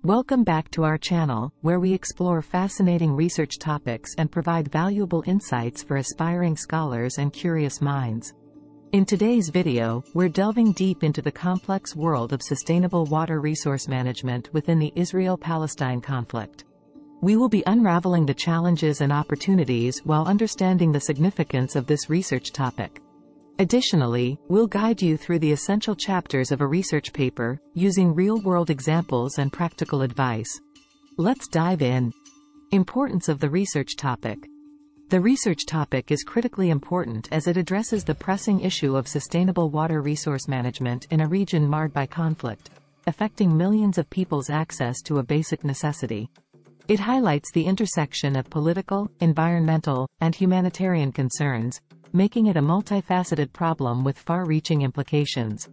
Welcome back to our channel, where we explore fascinating research topics and provide valuable insights for aspiring scholars and curious minds. In today's video, we're delving deep into the complex world of sustainable water resource management within the Israel-Palestine conflict. We will be unraveling the challenges and opportunities while understanding the significance of this research topic. Additionally, we'll guide you through the essential chapters of a research paper, using real-world examples and practical advice. Let's dive in. Importance of the research topic. The research topic is critically important as it addresses the pressing issue of sustainable water resource management in a region marred by conflict, affecting millions of people's access to a basic necessity. It highlights the intersection of political, environmental, and humanitarian concerns, making it a multifaceted problem with far-reaching implications.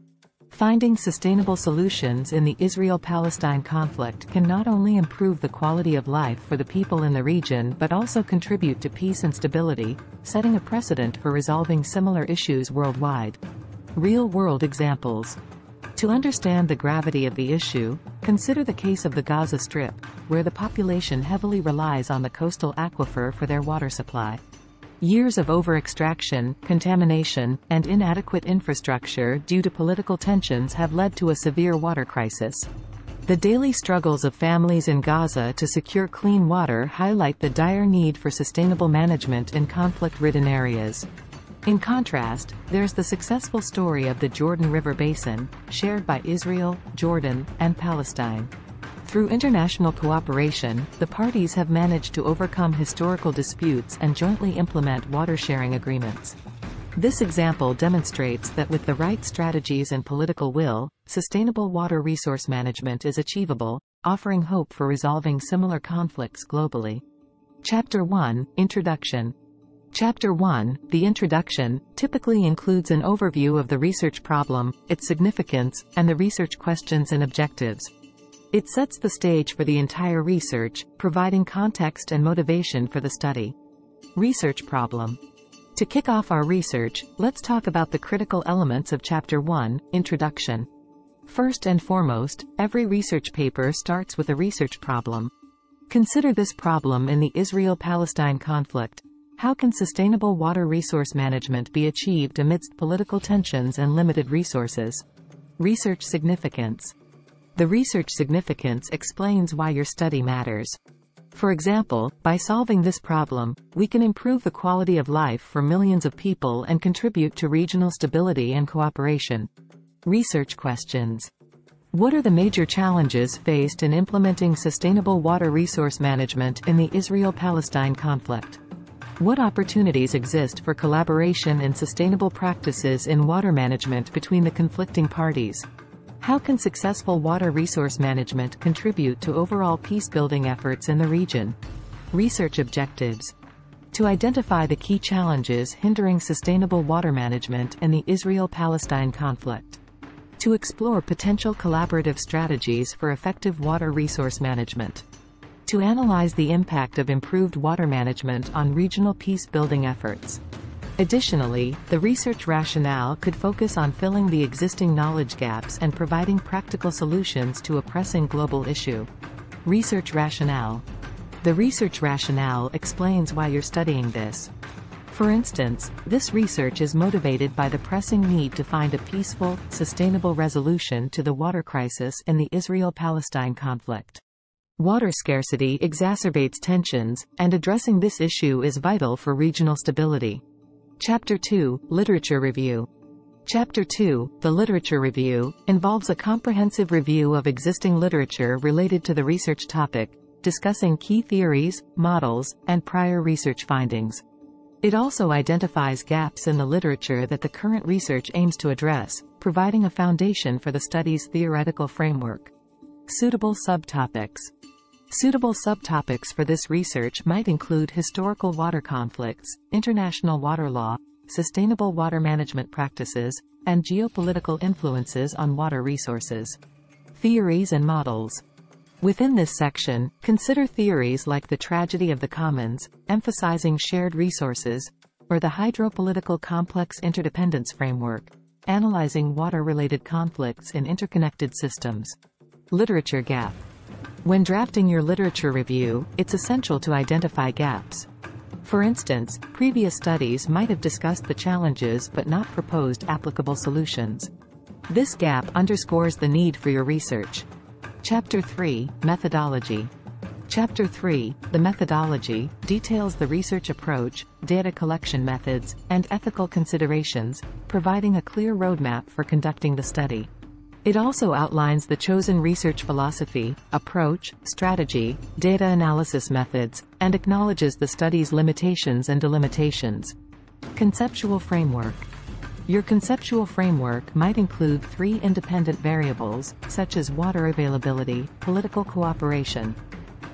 Finding sustainable solutions in the Israel-Palestine conflict can not only improve the quality of life for the people in the region but also contribute to peace and stability, setting a precedent for resolving similar issues worldwide. Real-world examples. To understand the gravity of the issue, consider the case of the Gaza Strip, where the population heavily relies on the coastal aquifer for their water supply. Years of over-extraction, contamination, and inadequate infrastructure due to political tensions have led to a severe water crisis. The daily struggles of families in Gaza to secure clean water highlight the dire need for sustainable management in conflict-ridden areas. In contrast, there's the successful story of the Jordan River Basin, shared by Israel, Jordan, and Palestine. Through international cooperation, the parties have managed to overcome historical disputes and jointly implement water-sharing agreements. This example demonstrates that with the right strategies and political will, sustainable water resource management is achievable, offering hope for resolving similar conflicts globally. Chapter 1, Introduction. Chapter 1, the introduction, typically includes an overview of the research problem, its significance, and the research questions and objectives. It sets the stage for the entire research, providing context and motivation for the study. Research problem. To kick off our research, let's talk about the critical elements of Chapter 1, Introduction. First and foremost, every research paper starts with a research problem. Consider this problem in the Israel-Palestine conflict. How can sustainable water resource management be achieved amidst political tensions and limited resources? Research significance. The research significance explains why your study matters. For example, by solving this problem, we can improve the quality of life for millions of people and contribute to regional stability and cooperation. Research questions. What are the major challenges faced in implementing sustainable water resource management in the Israel-Palestine conflict? What opportunities exist for collaboration and sustainable practices in water management between the conflicting parties? How can successful water resource management contribute to overall peace-building efforts in the region? Research objectives. To identify the key challenges hindering sustainable water management in the Israel-Palestine conflict. To explore potential collaborative strategies for effective water resource management. To analyze the impact of improved water management on regional peace-building efforts. Additionally, the research rationale could focus on filling the existing knowledge gaps and providing practical solutions to a pressing global issue. Research rationale. The research rationale explains why you're studying this. For instance, this research is motivated by the pressing need to find a peaceful, sustainable resolution to the water crisis in the Israel-Palestine conflict. Water scarcity exacerbates tensions, and addressing this issue is vital for regional stability. Chapter 2, Literature Review. Chapter 2, the Literature Review, involves a comprehensive review of existing literature related to the research topic, discussing key theories, models, and prior research findings. It also identifies gaps in the literature that the current research aims to address, providing a foundation for the study's theoretical framework. Suitable subtopics. Suitable subtopics for this research might include historical water conflicts, international water law, sustainable water management practices, and geopolitical influences on water resources. Theories and models. Within this section, consider theories like the tragedy of the commons, emphasizing shared resources, or the hydropolitical complex interdependence framework, analyzing water-related conflicts in interconnected systems. Literature gap. When drafting your literature review, it's essential to identify gaps. For instance, previous studies might have discussed the challenges but not proposed applicable solutions. This gap underscores the need for your research. Chapter 3, Methodology. Chapter 3, the methodology, details the research approach, data collection methods, and ethical considerations, providing a clear roadmap for conducting the study. It also outlines the chosen research philosophy, approach, strategy, data analysis methods, and acknowledges the study's limitations and delimitations. Conceptual framework. Your conceptual framework might include 3 independent variables, such as water availability, political cooperation,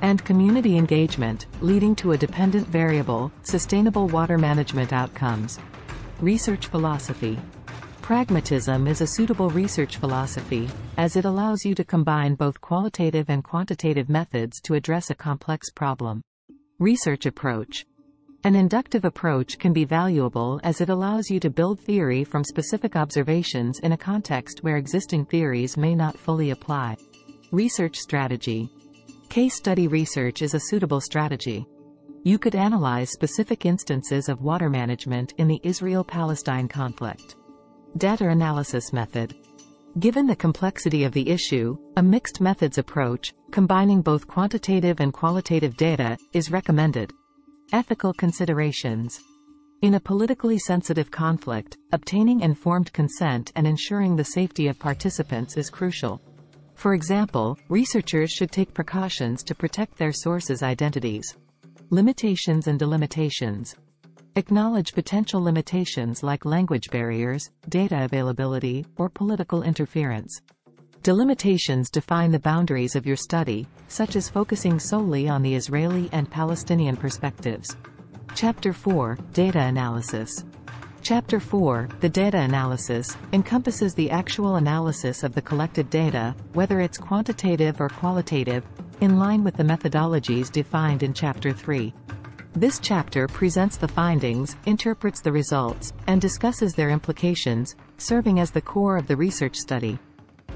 and community engagement, leading to a dependent variable, sustainable water management outcomes. Research philosophy. Pragmatism is a suitable research philosophy, as it allows you to combine both qualitative and quantitative methods to address a complex problem. Research approach. An inductive approach can be valuable as it allows you to build theory from specific observations in a context where existing theories may not fully apply. Research strategy. Case study research is a suitable strategy. You could analyze specific instances of water management in the Israel-Palestine conflict. Data analysis method. Given the complexity of the issue, a mixed methods approach, combining both quantitative and qualitative data, is recommended. Ethical considerations. In a politically sensitive conflict, obtaining informed consent and ensuring the safety of participants is crucial. For example, researchers should take precautions to protect their sources' identities. Limitations and delimitations. Acknowledge potential limitations like language barriers, data availability, or political interference. Delimitations define the boundaries of your study, such as focusing solely on the Israeli and Palestinian perspectives. Chapter 4, Data Analysis. Chapter 4, the data analysis, encompasses the actual analysis of the collected data, whether it's quantitative or qualitative, in line with the methodologies defined in Chapter 3. This chapter presents the findings, interprets the results, and discusses their implications, serving as the core of the research study.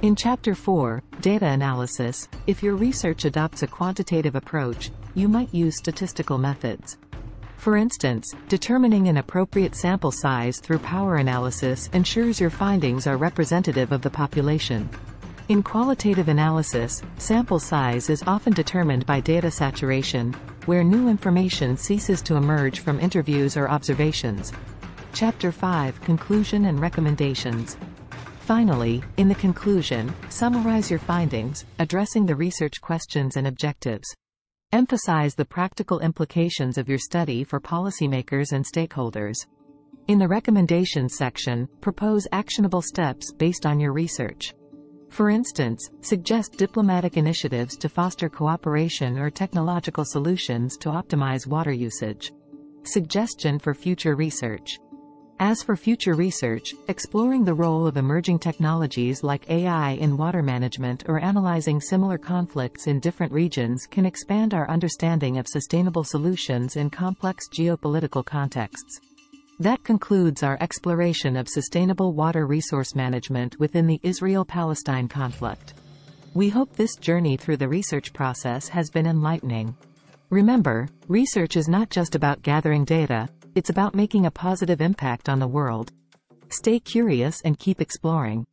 In Chapter 4, Data Analysis, if your research adopts a quantitative approach, you might use statistical methods. For instance, determining an appropriate sample size through power analysis ensures your findings are representative of the population. In qualitative analysis, sample size is often determined by data saturation, where new information ceases to emerge from interviews or observations. Chapter 5, Conclusion and Recommendations. Finally, in the conclusion, summarize your findings, addressing the research questions and objectives. Emphasize the practical implications of your study for policymakers and stakeholders. In the recommendations section, propose actionable steps based on your research. For instance, suggest diplomatic initiatives to foster cooperation or technological solutions to optimize water usage. Suggestion for future research. As for future research, exploring the role of emerging technologies like AI in water management or analyzing similar conflicts in different regions can expand our understanding of sustainable solutions in complex geopolitical contexts. That concludes our exploration of sustainable water resource management within the Israel-Palestine conflict. We hope this journey through the research process has been enlightening. Remember, research is not just about gathering data, it's about making a positive impact on the world. Stay curious and keep exploring.